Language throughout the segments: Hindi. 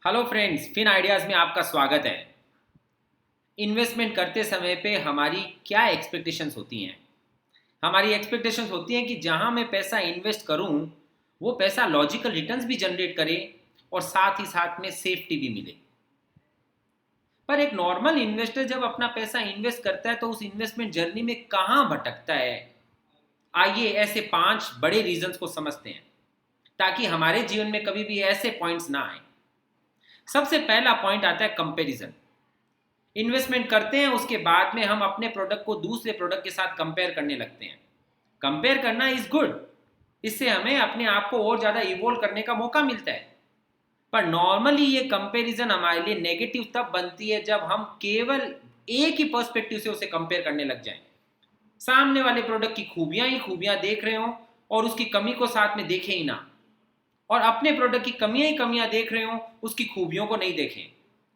हेलो फ्रेंड्स, फिन आइडियाज़ में आपका स्वागत है। इन्वेस्टमेंट करते समय पे हमारी क्या एक्सपेक्टेशंस होती हैं? हमारी एक्सपेक्टेशंस होती हैं कि जहां मैं पैसा इन्वेस्ट करूं, वो पैसा लॉजिकल रिटर्न्स भी जनरेट करे और साथ ही साथ में सेफ्टी भी मिले। पर एक नॉर्मल इन्वेस्टर जब अपना पैसा इन्वेस्ट करता है तो उस इन्वेस्टमेंट जर्नी में कहां भटकता है? आइए ऐसे 5 बड़े रीजंस को समझते हैं ताकि हमारे जीवन में कभी भी ऐसे पॉइंट्स ना आए। सबसे पहला पॉइंट आता है कंपैरिजन। इन्वेस्टमेंट करते हैं, उसके बाद में हम अपने प्रोडक्ट को दूसरे प्रोडक्ट के साथ कंपेयर करने लगते हैं। कंपेयर करना इज गुड, इससे हमें अपने आप को और ज़्यादा इवोल्व करने का मौका मिलता है। पर नॉर्मली ये कंपैरिजन हमारे लिए नेगेटिव तब बनती है जब हम केवल एक ही पर्सपेक्टिव से उसे कंपेयर करने लग जाएं। सामने वाले प्रोडक्ट की खूबियां ही खूबियां देख रहे हो और उसकी कमी को साथ में देखें ही ना, और अपने प्रोडक्ट की कमियां ही कमियां देख रहे हो, उसकी खूबियों को नहीं देखें,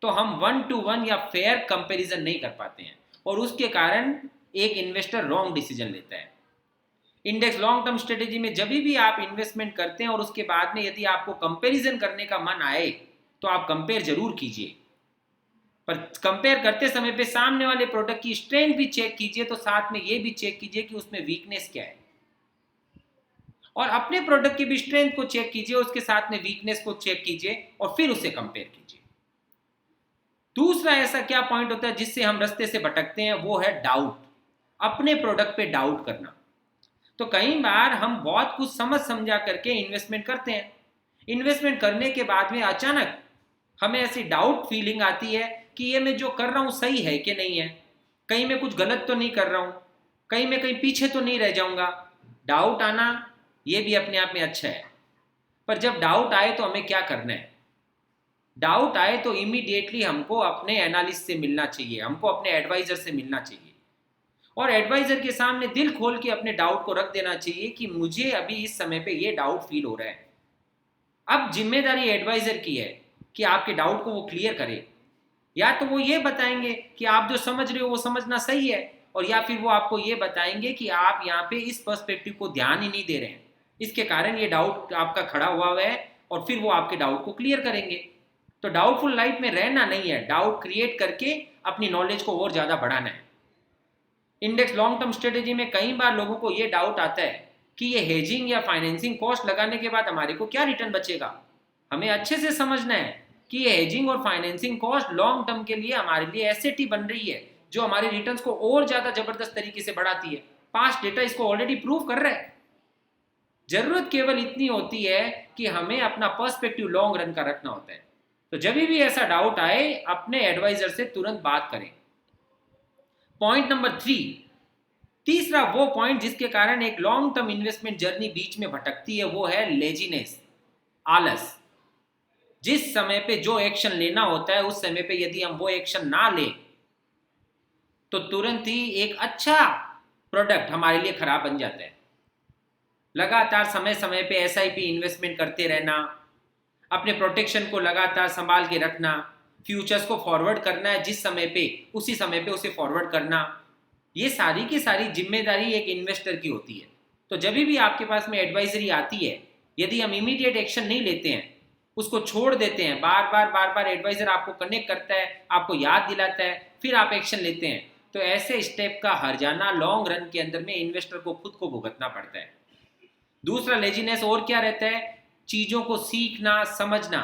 तो हम 1 to 1 या फेयर कंपैरिजन नहीं कर पाते हैं और उसके कारण एक इन्वेस्टर रॉन्ग डिसीजन लेता है। इंडेक्स लॉन्ग टर्म स्ट्रेटेजी में जब भी आप इन्वेस्टमेंट करते हैं और उसके बाद में यदि आपको कंपैरिजन करने का मन आए तो आप कंपेयर जरूर कीजिए, पर कंपेयर करते समय पे सामने वाले प्रोडक्ट की स्ट्रेंथ भी चेक कीजिए, तो साथ में ये भी चेक कीजिए कि उसमें वीकनेस क्या है, और अपने प्रोडक्ट की भी स्ट्रेंथ को चेक कीजिए, उसके साथ में वीकनेस को चेक कीजिए और फिर उसे कंपेयर कीजिए। दूसरा ऐसा क्या पॉइंट होता है जिससे हम रास्ते से भटकते हैं, वो है डाउट। अपने प्रोडक्ट पे डाउट करना। तो कई बार हम बहुत कुछ समझ समझा करके इन्वेस्टमेंट करते हैं। इन्वेस्टमेंट करने के बाद में अचानक हमें ऐसी डाउट फीलिंग आती है कि ये मैं जो कर रहा हूँ सही है कि नहीं है, कहीं मैं कुछ गलत तो नहीं कर रहा हूँ, कहीं मैं कहीं पीछे तो नहीं रह जाऊंगा। डाउट आना ये भी अपने आप में अच्छा है, पर जब डाउट आए तो हमें क्या करना है? डाउट आए तो इमीडिएटली हमको अपने एनालिस्ट से मिलना चाहिए, हमको अपने एडवाइजर से मिलना चाहिए और एडवाइजर के सामने दिल खोल के अपने डाउट को रख देना चाहिए कि मुझे अभी इस समय पे ये डाउट फील हो रहा है। अब जिम्मेदारी एडवाइजर की है कि आपके डाउट को वो क्लियर करे। या तो वो ये बताएंगे कि आप जो समझ रहे हो वो समझना सही है, और या फिर वो आपको ये बताएंगे कि आप यहाँ पे इस पर्सपेक्टिव को ध्यान ही नहीं दे रहे हैं, इसके कारण ये डाउट आपका खड़ा हुआ है, और फिर वो आपके डाउट को क्लियर करेंगे। तो डाउटफुल लाइफ में रहना नहीं है, डाउट क्रिएट करके अपनी नॉलेज को और ज़्यादा बढ़ाना है। इंडेक्स लॉन्ग टर्म स्ट्रेटेजी में कई बार लोगों को ये डाउट आता है कि ये हेजिंग या फाइनेंसिंग कॉस्ट लगाने के बाद हमारे को क्या रिटर्न बचेगा। हमें अच्छे से समझना है कि ये हेजिंग और फाइनेंसिंग कॉस्ट लॉन्ग टर्म के लिए हमारे लिए एसेट ही बन रही है, जो हमारे रिटर्न्स को और ज़्यादा ज़बरदस्त तरीके से बढ़ाती है। पास्ट डेटा इसको ऑलरेडी प्रूव कर रहा है। जरूरत केवल इतनी होती है कि हमें अपना पर्सपेक्टिव लॉन्ग रन का रखना होता है। तो जब भी ऐसा डाउट आए, अपने एडवाइजर से तुरंत बात करें। पॉइंट नंबर 3, तीसरा वो पॉइंट जिसके कारण एक लॉन्ग टर्म इन्वेस्टमेंट जर्नी बीच में भटकती है, वो है लेजीनेस, आलस। जिस समय पे जो एक्शन लेना होता है उस समय पे यदि हम वो एक्शन ना लें तो तुरंत ही एक अच्छा प्रोडक्ट हमारे लिए खराब बन जाता है। लगातार समय समय पे एसआईपी इन्वेस्टमेंट करते रहना, अपने प्रोटेक्शन को लगातार संभाल के रखना, फ्यूचर्स को फॉरवर्ड करना है जिस समय पे उसी समय पे उसे फॉरवर्ड करना, ये सारी की सारी जिम्मेदारी एक इन्वेस्टर की होती है। तो जब भी आपके पास में एडवाइजरी आती है, यदि हम इमीडिएट एक्शन नहीं लेते हैं, उसको छोड़ देते हैं, बार बार एडवाइजर आपको कनेक्ट करता है, आपको याद दिलाता है, फिर आप एक्शन लेते हैं, तो ऐसे स्टेप का हर्जाना लॉन्ग रन के अंदर में इन्वेस्टर को खुद को भुगतना पड़ता है। दूसरा लेजीनेस और क्या रहता है? चीज़ों को सीखना समझना।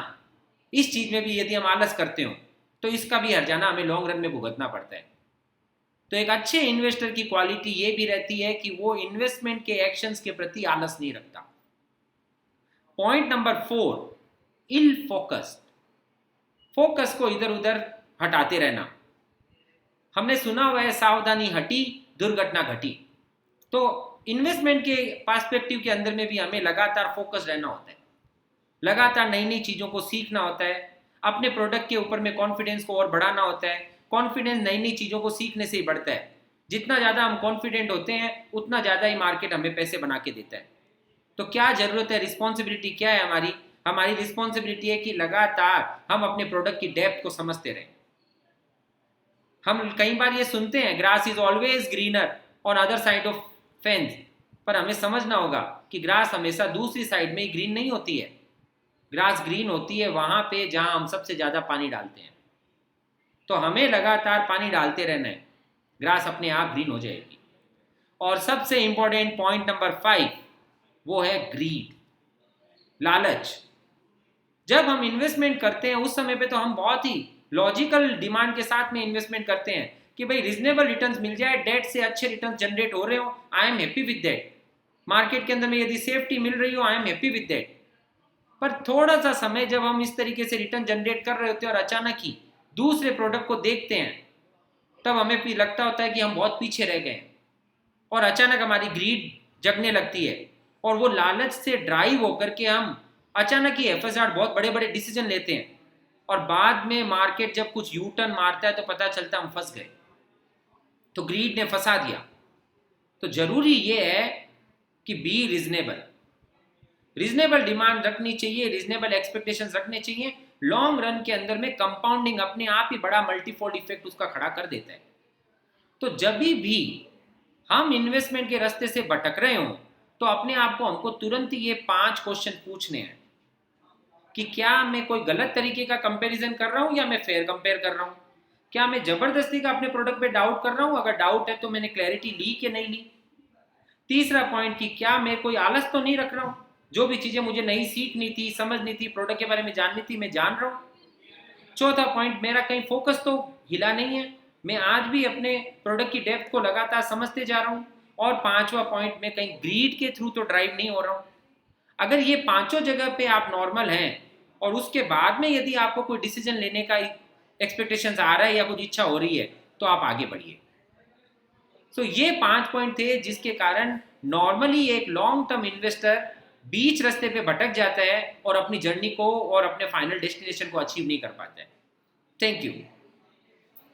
इस चीज़ में भी यदि हम आलस करते हो तो इसका भी हर्जाना हमें लॉन्ग रन में भुगतना पड़ता है। तो एक अच्छे इन्वेस्टर की क्वालिटी ये भी रहती है कि वो इन्वेस्टमेंट के एक्शंस के प्रति आलस नहीं रखता। पॉइंट नंबर 4, इल फोकस्ड। फोकस को इधर उधर हटाते रहना। हमने सुना हुआ है सावधानी हटी दुर्घटना घटी। तो इन्वेस्टमेंट के पर्सपेक्टिव के अंदर में भी हमें लगातार फोकस रहना होता है, लगातार नई नई चीज़ों को सीखना होता है, अपने प्रोडक्ट के ऊपर में कॉन्फिडेंस को और बढ़ाना होता है। कॉन्फिडेंस नई नई चीज़ों को सीखने से ही बढ़ता है। जितना ज़्यादा हम कॉन्फिडेंट होते हैं उतना ज़्यादा ही मार्केट हमें पैसे बना के देता है। तो क्या ज़रूरत है, रिस्पॉन्सिबिलिटी क्या है हमारी? हमारी रिस्पॉन्सिबिलिटी है कि लगातार हम अपने प्रोडक्ट की डेप्थ को समझते रहें। हम कई बार ये सुनते हैं grass is always greener on other side of fence, पर हमें समझना होगा कि ग्रास हमेशा दूसरी साइड में ही ग्रीन नहीं होती है। ग्रास ग्रीन होती है वहाँ पे जहाँ हम सबसे ज़्यादा पानी डालते हैं। तो हमें लगातार पानी डालते रहना है, ग्रास अपने आप ग्रीन हो जाएगी। और सबसे इंपॉर्टेंट पॉइंट नंबर 5 वो है ग्रीड, लालच। जब हम इन्वेस्टमेंट करते हैं उस समय पे तो हम बहुत ही लॉजिकल डिमांड के साथ में इन्वेस्टमेंट करते हैं कि भाई रिजनेबल रिटर्न्स मिल जाए, डेट से अच्छे रिटर्न्स जनरेट हो रहे हो, I am happy with that. Market के अंदर में यदि सेफ्टी मिल रही हो, I am happy with that. पर थोड़ा सा समय जब हम इस तरीके से रिटर्न जनरेट कर रहे होते हैं और अचानक ही दूसरे प्रोडक्ट को देखते हैं, तब हमें भी लगता होता है कि हम बहुत पीछे रह गए और अचानक हमारी ग्रीड जगने लगती है और वो लालच से ड्राइव होकर के हम अचानक ही एफएसआर बहुत बड़े बड़े डिसीजन लेते हैं और बाद में मार्केट जब कुछ यू टर्न मारता है तो पता चलता हम फंस गए। तो ग्रीड ने फंसा दिया। तो जरूरी ये है कि बी रीजनेबल, रीजनेबल डिमांड रखनी चाहिए, रीजनेबल एक्सपेक्टेशंस रखने चाहिए। लॉन्ग रन के अंदर में कंपाउंडिंग अपने आप ही बड़ा मल्टीफोल्ड इफेक्ट उसका खड़ा कर देता है। तो जब भी हम इन्वेस्टमेंट के रास्ते से भटक रहे हो तो अपने आप को हमको तुरंत ही ये 5 क्वेश्चन पूछने हैं कि क्या मैं कोई गलत तरीके का कंपैरिजन कर रहा हूं या मैं फेयर कंपेयर कर रहा हूं, क्या मैं जबरदस्ती का अपने प्रोडक्ट पे डाउट कर रहा हूं, अगर डाउट है तो मैंने क्लैरिटी ली कि नहीं ली। तीसरा पॉइंट कि क्या मैं कोई आलस तो नहीं रख रहा हूं, जो भी चीजें मुझे नहीं सीखनी थी, समझनी थी, प्रोडक्ट के बारे में जाननी थी, मैं जान रहा हूं। चौथा पॉइंट, मेरा कहीं फोकस तो हिला नहीं है, मैं आज भी अपने प्रोडक्ट की डेप्थ को लगातार समझते जा रहा हूं। और पांचवा पॉइंट, मैं कहीं ग्रीड के थ्रू तो ड्राइव नहीं हो रहा हूं। अगर ये पांचों जगह पे आप नॉर्मल हैं और उसके बाद में यदि आपको कोई डिसीजन लेने का एक्सपेक्टेशंस आ रहा है या कुछ इच्छा हो रही है तो आप आगे बढ़िए। सो ये 5 पॉइंट थे जिसके कारण नॉर्मली एक लॉन्ग टर्म इन्वेस्टर बीच रास्ते पे भटक जाता है और अपनी जर्नी को और अपने फाइनल डेस्टिनेशन को अचीव नहीं कर पाता है। Thank you.